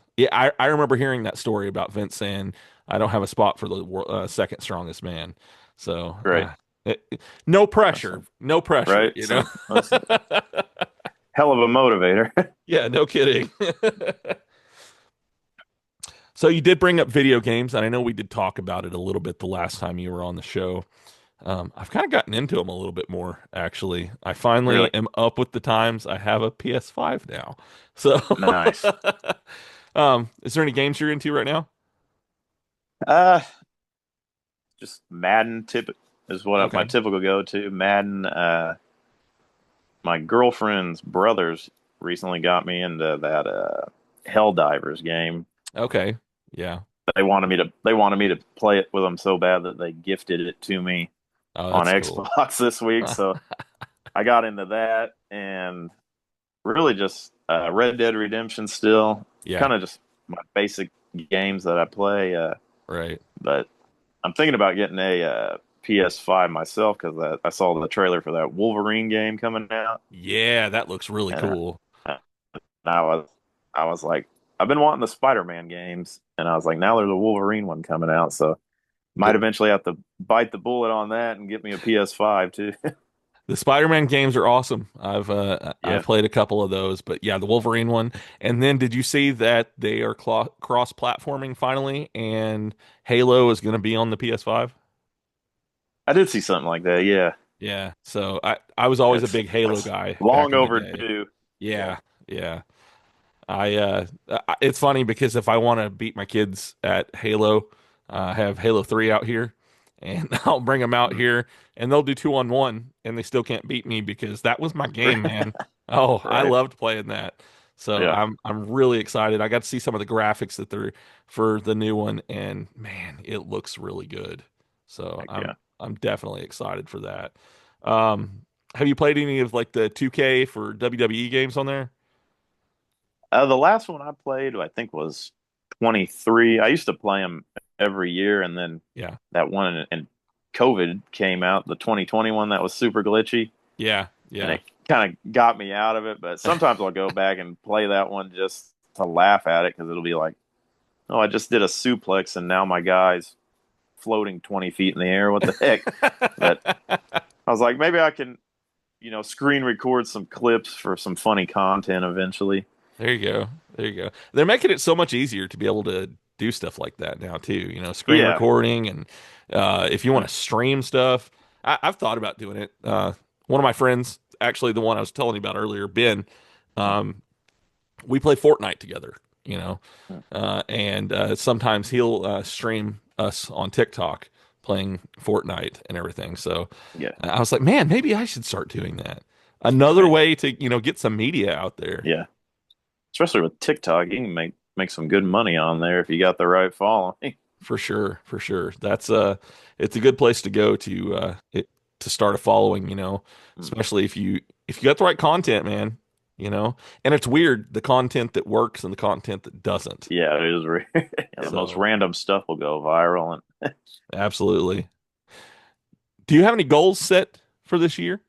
I remember hearing that story about Vince saying, "I don't have a spot for the second strongest man." So Right. no That's pressure, no pressure. right. So that's a hell of a motivator. Yeah, no kidding. So you did bring up video games, and I know we did talk about it a little bit the last time you were on the show. I've kind of gotten into them a little bit more, actually. I finally Really am up with the times. I have a PS5 now. So, nice. is there any games you're into right now? Uh just Madden tip is what my Okay. typical go to. Madden. My girlfriend's brothers recently got me into that Helldivers game. Okay. Yeah. They wanted me to play it with them so bad that they gifted it to me Oh, on that's cool. Xbox this week. So I got into that and really just Red Dead Redemption still. Yeah. Kind of just my basic games that I play. Right. But I'm thinking about getting a PS5 myself because I saw the trailer for that Wolverine game coming out, Yeah, that looks really and cool. I was I was like, I've been wanting the Spider-Man games, and I was like, now there's a Wolverine one coming out, so The might eventually have to bite the bullet on that and get me a PS5 too. the Spider-Man games are awesome. I've Yeah. played a couple of those, but yeah, the Wolverine one. And then did you see that they are cross-platforming finally, and Halo is going to be on the PS5? I did see something like that. Yeah. Yeah. So I was always a It's big Halo it's guy back long in the day. overdue. Yeah. Yeah. Yeah. It's funny because if I want to beat my kids at Halo, I have Halo 3 out here, and I'll bring them out Mm. here, and they'll do 2-on-1, and they still can't beat me because that was my game, man. Oh, I Right. loved playing that. So Yeah. I'm really excited. I got to see some of the graphics that they're for the new one, and man, it looks really good. So Heck I'm yeah. I'm definitely excited for that. Um, have you played any of like the 2K for WWE games on there? The last one I played, I think, was 23. I used to play them every year, and then Yeah. that one and COVID came out, the 2021 that was super glitchy, Yeah, and yeah. it kind of got me out of it. But sometimes I'll go back and play that one just to laugh at it because it'll be like, oh, I just did a suplex, and now my guy's floating 20 feet in the air. What the heck? But I was like, maybe I can, screen record some clips for some funny content eventually. There you go. There you go. They're making it so much easier to be able to do stuff like that now too. Screen Yeah. recording and if you want Mm, to stream stuff. I've thought about doing it. One of my friends, actually the one I was telling you about earlier, Ben, mm, um, we play Fortnite together. mm. And sometimes he'll stream us on TikTok playing Fortnite and everything. So Yeah. I was like, man, maybe I should start doing that. Another Right. way to get some media out there. Yeah. Especially with TikTok, you can make some good money on there if you got the right following. For sure, for sure. It's a good place to go to start a following, Mm. especially if you got the right content, man, you know. And it's weird, the content that works and the content that doesn't. Yeah, it is. Yeah, the most So, random stuff will go viral, and absolutely. Do you have any goals set for this year?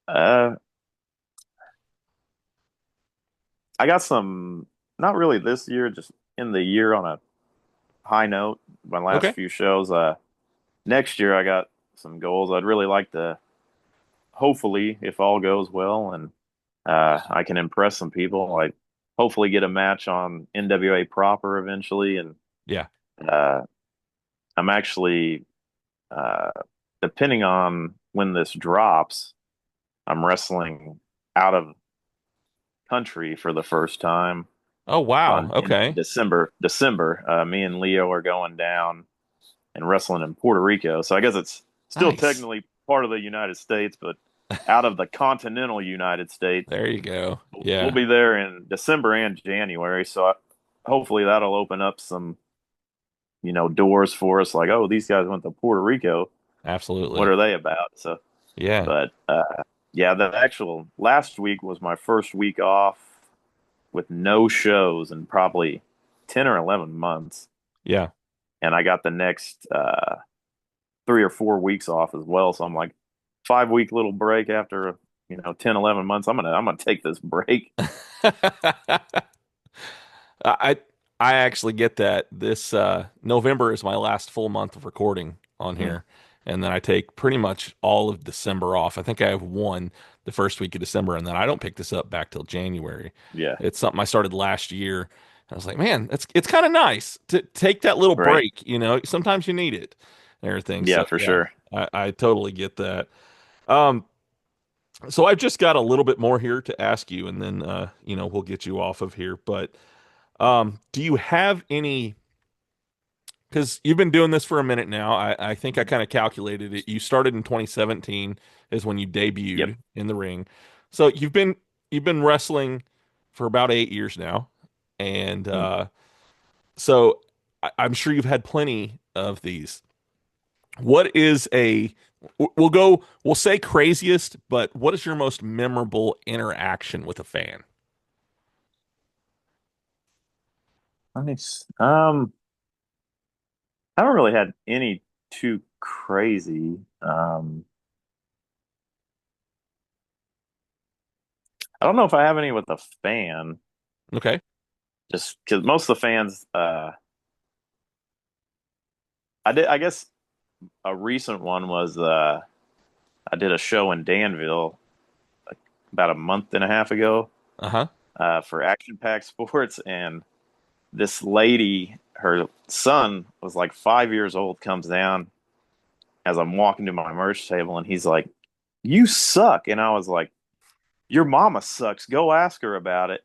uh, I got some not really this year, just in the year on a high note. My last Okay. few shows. Next year I got some goals. I'd really like to, hopefully, if all goes well, and I can impress some people. Like hopefully get a match on NWA proper eventually, and Yeah. uh, I'm actually uh, depending on when this drops, I'm wrestling out of country for the first time Oh, wow. on in Okay. December. Me and Leo are going down and wrestling in Puerto Rico. So I guess it's still Nice. technically part of the United States, but out of the continental United States. There you go. We'll Yeah, be there in December and January. So hopefully that'll open up some, doors for us. Like, oh, these guys went to Puerto Rico. What absolutely. are they about? So, Yeah. but yeah, the actual last week was my first week off with no shows in probably 10 or 11 months. Yeah. And I got the next 3 or 4 weeks off as well. So I'm like 5 week little break after 10, 11 months. I'm gonna take this break. I I actually get that. This November is my last full month of recording on Mm, here. And then I take pretty much all of December off. I think I have one the first week of December, and then I don't pick this up back till January. yeah, It's something I started last year. I was like, man, it's kind of nice to take that little right. break, you know. Sometimes you need it and everything. Yeah, So for yeah, sure. I totally get that. Um, so I've just got a little bit more here to ask you, and then we'll get you off of here. But do you have any? Because you've been doing this for a minute now. I think I kind of calculated it. You started in 2017 is when you Yep. debuted in the ring. So you've been wrestling for about 8 years now, and Mm. so I'm sure you've had plenty of these. What is we'll say craziest, but what is your most memorable interaction with a fan? Nice. I haven't really had any too crazy. I don't know if I have any with a fan, Okay. just because most of the fans, I guess a recent one was I did a show in Danville like, about a month and a half ago Uh-huh. for Action Pack Sports, and this lady, her son was like 5 years old, comes down as I'm walking to my merch table, and he's like, "You suck," and I was like, "Your mama sucks. Go ask her about it."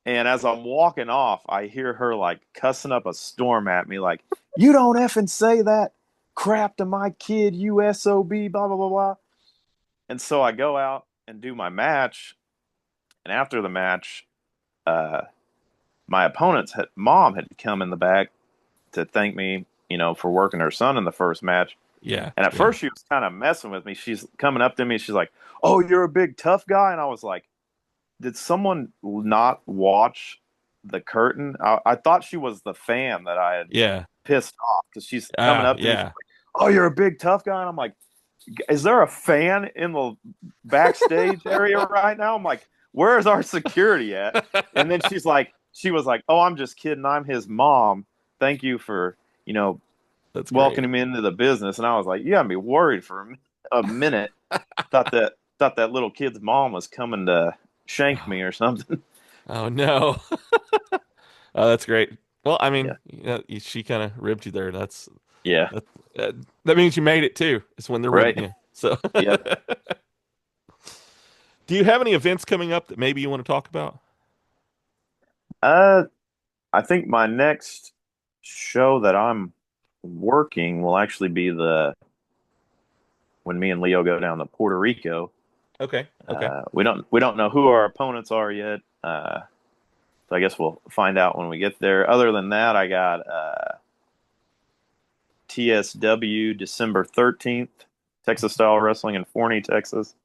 And as I'm walking off, I hear her like cussing up a storm at me, like, "You don't effing say that crap to my kid, you SOB, blah, blah, blah, blah." And so I go out and do my match. And after the match, uh, my opponent's mom had come in the back to thank me, for working her son in the first match. Yeah. And at Yeah. first, she was kind of messing with me. She's coming up to me. She's like, "Oh, you're a big tough guy." And I was like, did someone not watch the curtain? I thought she was the fan that I had Yeah. pissed off because she's coming up to me. She's Yeah. like, "Oh, you're a big tough guy," and I'm like, "Is there a fan in the backstage area right now?" I'm like, "Where is our security at?" And then she was like, "Oh, I'm just kidding. I'm his mom. Thank you for That's great. welcoming me into the business." And I was like, "You got me worried for a minute. Thought that little kid's mom was coming to shank me or something." Oh no. Oh, that's great. Well, I Yeah. mean, she kind of ribbed you there. Yeah. That, that means you made it too. It's when they're ribbing Right. you. So, Yep. do you have any events coming up that maybe you want to talk about? Uh, I think my next show that I'm working will actually be the when me and Leo go down to Puerto Rico. Okay. Okay. We don't know who our opponents are yet. So I guess we'll find out when we get there. Other than that, I got TSW December 13th, Texas Style Wrestling in Forney, Texas.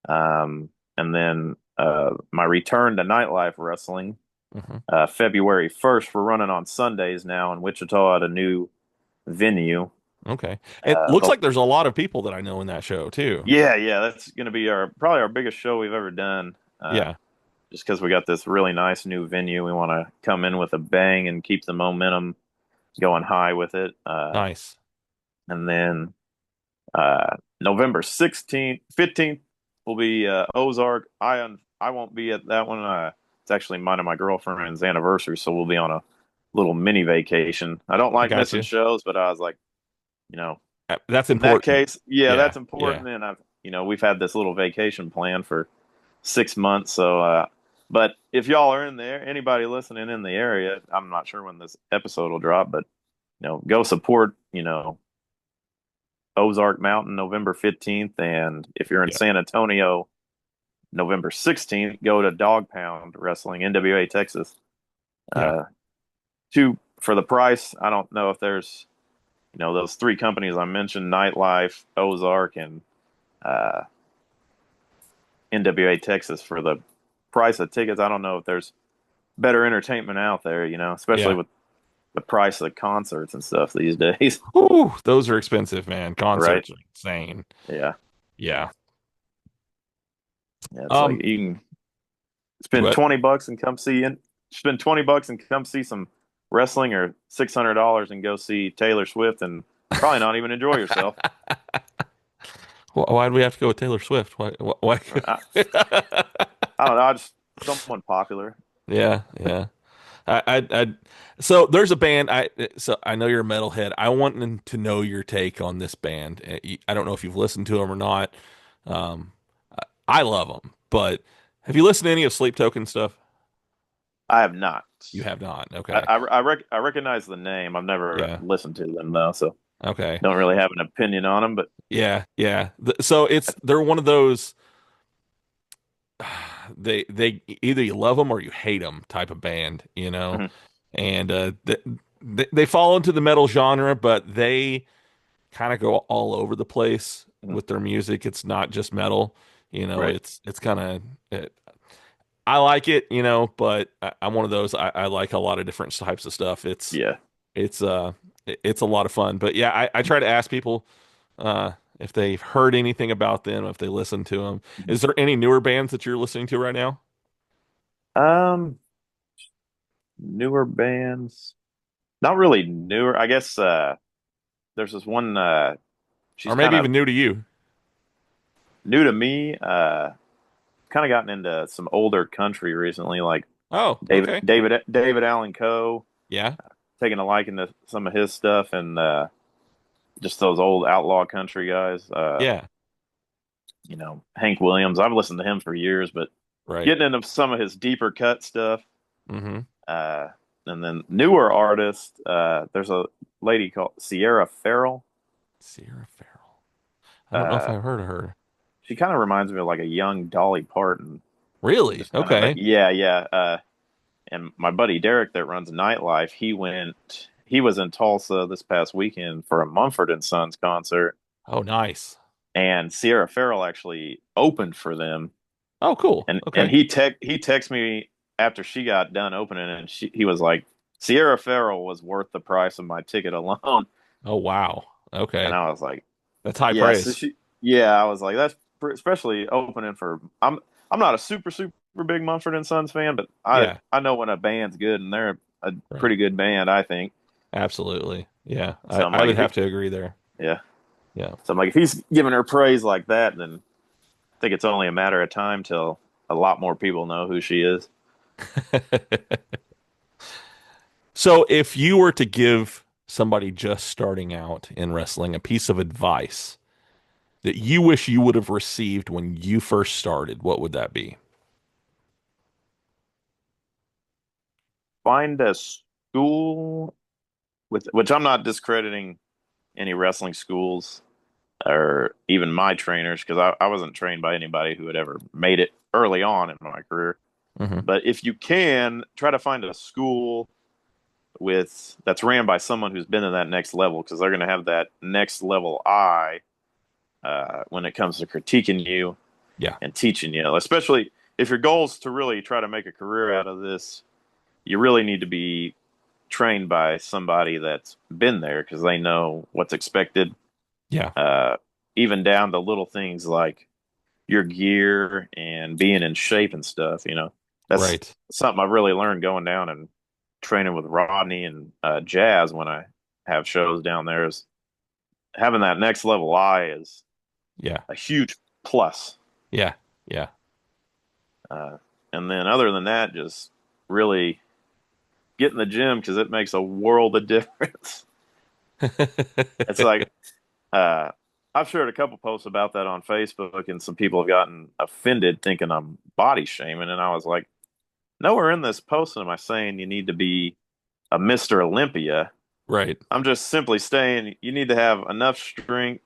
And then my return to nightlife wrestling, Hmm. February 1st. We're running on Sundays now in Wichita at a new venue. Okay. It looks The like there's a lot of people that I know in that show too. Yeah, yeah, that's going to be probably our biggest show we've ever done. Yeah. just because we got this really nice new venue. We want to come in with a bang and keep the momentum going high with it. Nice. And then November 16th, 15th will be Ozark. I won't be at that one. It's actually mine and my girlfriend's anniversary, so we'll be on a little mini vacation. I don't I like got missing you. shows, but I was like, you know, That's in that important. case, yeah, Yeah. that's Yeah. important. And we've had this little vacation plan for 6 months. So, but if y'all are in there, anybody listening in the area, I'm not sure when this episode will drop, but go support, Ozark Mountain November 15th. And if you're in Yeah. San Antonio, November 16th, go to Dog Pound Wrestling, NWA, Texas. Yeah. Uh, Two for the price. I don't know if there's, those three companies I mentioned, Nightlife, Ozark, and uh, NWA Texas. For the price of tickets, I don't know if there's better entertainment out there, especially Yeah. with the price of concerts and stuff these days. Ooh, those are expensive, man. Right? Concerts are insane. Yeah. Yeah. Yeah. It's like Um, you can spend but 20 bucks and come see in spend 20 bucks and come see some wrestling, or $600 and go see Taylor Swift and probably not even enjoy yourself. why do we have to go with Taylor Swift? Why? I, I don't know. I just someone popular. Yeah, yeah. So there's a band. So I know you're a metalhead. I want to know your take on this band. I don't know if you've listened to them or not. Um, I love them, but have you listened to any of Sleep Token stuff? I have not. You have not. I Okay. I recognize the name. I've never Yeah. listened to them though, so Okay. don't really have an opinion on them. But Yeah. Yeah. So they're one of those they either you love them or you hate them type of band, you know. mhm, And they fall into the metal genre, but they kind of go all over the place mhm, with their music. It's not just metal, you know. right, It's kind of I like it, you know, but I'm one of those. I like a lot of different types of stuff. yeah. It's it's a lot of fun. But yeah, I try to ask people if they've heard anything about them, if they listen to them. Mhm. Is there any newer bands that you're listening to right now, Um, Newer bands, not really newer. I guess there's this one. She's or kind maybe of even new to you? new to me. Kind of gotten into some older country recently, like Oh, okay, David Allen Coe. yeah, Taking a liking to some of his stuff, and just those old outlaw country guys. yeah, Hank Williams. I've listened to him for years, but right. getting into some of his deeper cut stuff. Mm-hmm. Uh, and then newer artists. There's a lady called Sierra Farrell. Sierra Farrell. I don't know if Uh, I've heard of her. she kind of reminds me of like a young Dolly Parton. Really? Just kind of like, Okay. yeah, yeah. And my buddy Derek that runs Nightlife, he was in Tulsa this past weekend for a Mumford and Sons concert, Oh, nice. and Sierra Farrell actually opened for them. Oh, cool. And Okay. he texted me after she got done opening, and he was like, Sierra Farrell was worth the price of my ticket alone. Oh, wow. And Okay. I was like, That's high yes. praise. Yeah, I was like, especially opening for. I'm not a super big Mumford and Sons fan, but Yeah, I know when a band's good, and they're a right. pretty good band, I think. Absolutely. Yeah. So I'm I like, would have to agree there. yeah. Yeah. So I'm like, if he's giving her praise like that, then I think it's only a matter of time till a lot more people know who she is. So if you were to give somebody just starting out in wrestling a piece of advice that you wish you would have received when you first started, what would that be? Find a school with which I'm not discrediting any wrestling schools or even my trainers, because I wasn't trained by anybody who had ever made it early on in my career. Hmm. But if you can, try to find a school with that's ran by someone who's been in that next level, because they're going to have that next level eye when it comes to critiquing you Yeah. and teaching you. Especially if your goal is to really try to make a career out of this, you really need to be trained by somebody that's been there, because they know what's expected, Yeah. uh, even down to little things like your gear and being in shape and stuff. That's Right. something I've really learned going down and training with Rodney and Jazz when I have shows down there, is having that next level eye is Yeah. a huge plus. Yeah. Yeah. And then other than that, just really get in the gym, because it makes a world of difference. It's like, I've shared a couple posts about that on Facebook, and some people have gotten offended thinking I'm body shaming. And I was like, nowhere in this post am I saying you need to be a Mr. Olympia. Right. I'm just simply saying you need to have enough strength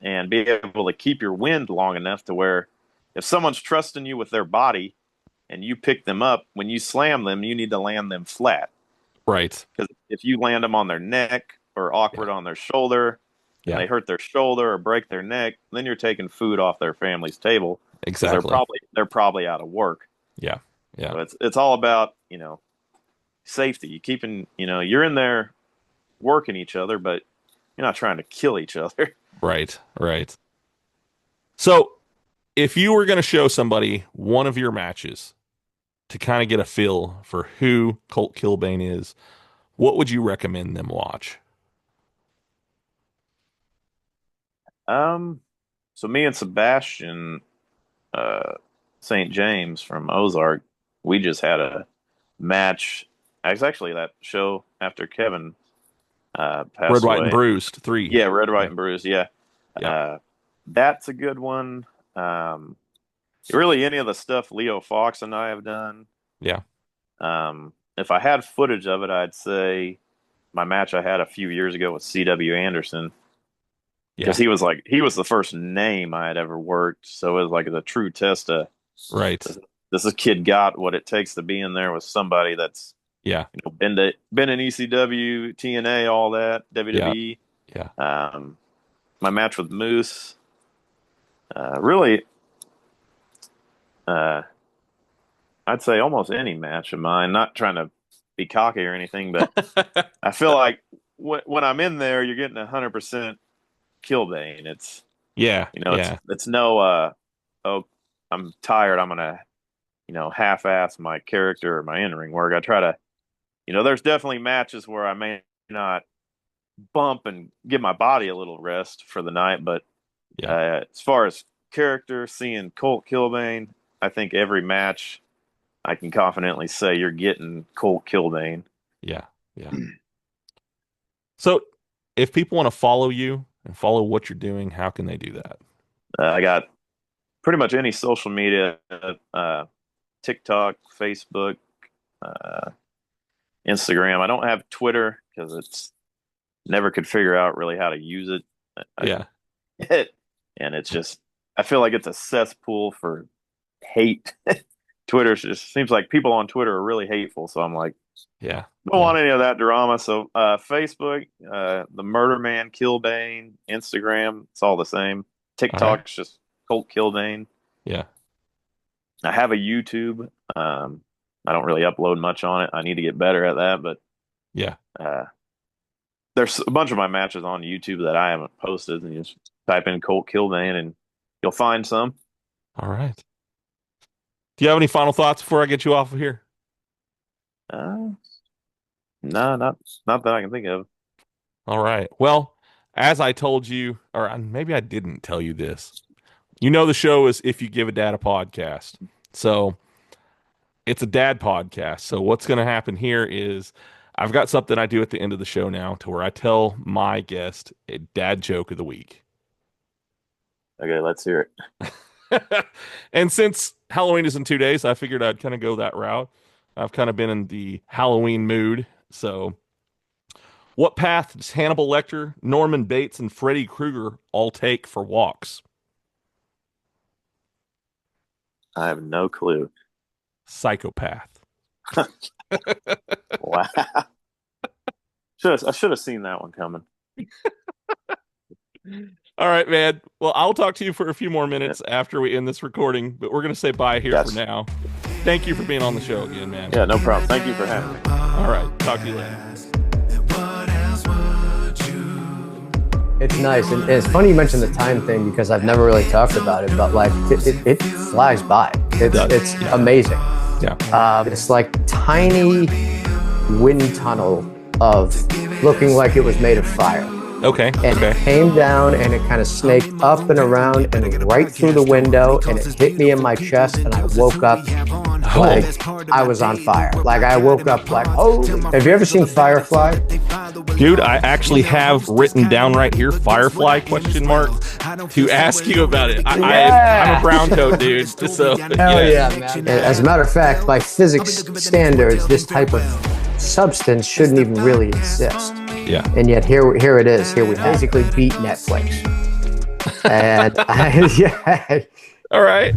and be able to keep your wind long enough to where if someone's trusting you with their body and you pick them up, when you slam them, you need to land them flat. Right. Because if you land them on their neck or awkward on their shoulder, and they hurt their shoulder or break their neck, then you're taking food off their family's table. Exactly. They're probably out of work. Yeah. Yeah. So it's all about, safety. You keeping, you're in there working each other, but you're not trying to kill each other. Right. Right. So if you were going to show somebody one of your matches to kind of get a feel for who Colt Killbane is, what would you recommend them watch? So me and Sebastian St. James from Ozark, we just had a match. It's actually that show after Kevin passed Red, White, away. and Bruised 3. Yeah, Red, White, and Bruised. Yeah. Yeah. That's a good one. Really, any of the stuff Leo Fox and I have done. Yeah. If I had footage of it, I'd say my match I had a few years ago with C.W. Anderson. Because he was the first name I had ever worked. So it was like the true test of, right. This kid got what it takes to be in there with somebody that's, been in ECW, tunnA, all that, WWE. Yeah. My match with Moose, really, I'd say almost any match of mine, not trying to be cocky or anything, but I feel like when I'm in there, you're getting 100% Killbane. It's it's no I'm tired, I'm gonna half-ass my character or my in-ring work. I try to there's definitely matches where I may not bump and give my body a little rest for the night, but as far as character, seeing Colt Killbane, I think every match I can confidently say you're getting Colt Killbane. Yeah. So if people want to follow you and follow what you're doing, how can they do that? I got pretty much any social media, TikTok, Facebook, Instagram. I don't have Twitter because it's never could figure out really how to use it. And it's just, I feel like it's a cesspool for hate. Twitter just seems like people on Twitter are really hateful. So I'm like, don't want any of that drama. So Facebook, the Murder Man Killbane, Instagram, it's all the same. TikTok's just Colt Killbane. Yeah. I have a YouTube. I don't really upload much on it. I need to get better at that, but there's a bunch of my matches on YouTube that I haven't posted, and you just type in Colt Killbane and you'll find some. All right. Do you have any final thoughts before I get you off of here? No, not that I can think of. All right. Well, as I told you, or maybe I didn't tell you this, the show is If You Give a Dad a Podcast. So it's a dad podcast. So what's going to happen here is I've got something I do at the end of the show now to where I tell my guest a dad joke of the week. Okay, let's hear it. And since Halloween is in 2 days, I figured I'd kind of go that route. I've kind of been in the Halloween mood. So what path does Hannibal Lecter, Norman Bates, and Freddy Krueger all take for walks? I have no clue. Psychopath. Wow. I should have seen that one coming. All right, man. Well, I'll talk to you for a few more minutes after we end this recording, but we're going to say bye here for now. Thank you for being on the show again, man. Yeah, no problem. Thank you for having me. All right. Talk to you later. It's nice. And it's funny you mentioned the time thing because I've never really talked about it, but like it flies by. It's amazing. Yeah. It's like tiny wind tunnel of looking like it was made of fire. Okay. And it came down and it kind of snaked up and around and right through the window, and it hit me in my chest, and I woke up like I was on fire. Like I woke up like, oh, have you ever seen Firefly? Dude, I actually have written down right here, Firefly, question mark, to ask you about it. I'm a brown coat, dude. So, Hell yeah, man. As a matter of fact, by physics standards, this type of substance shouldn't even really exist. Yeah. And yet here it is. Here we basically beat Netflix. And All right.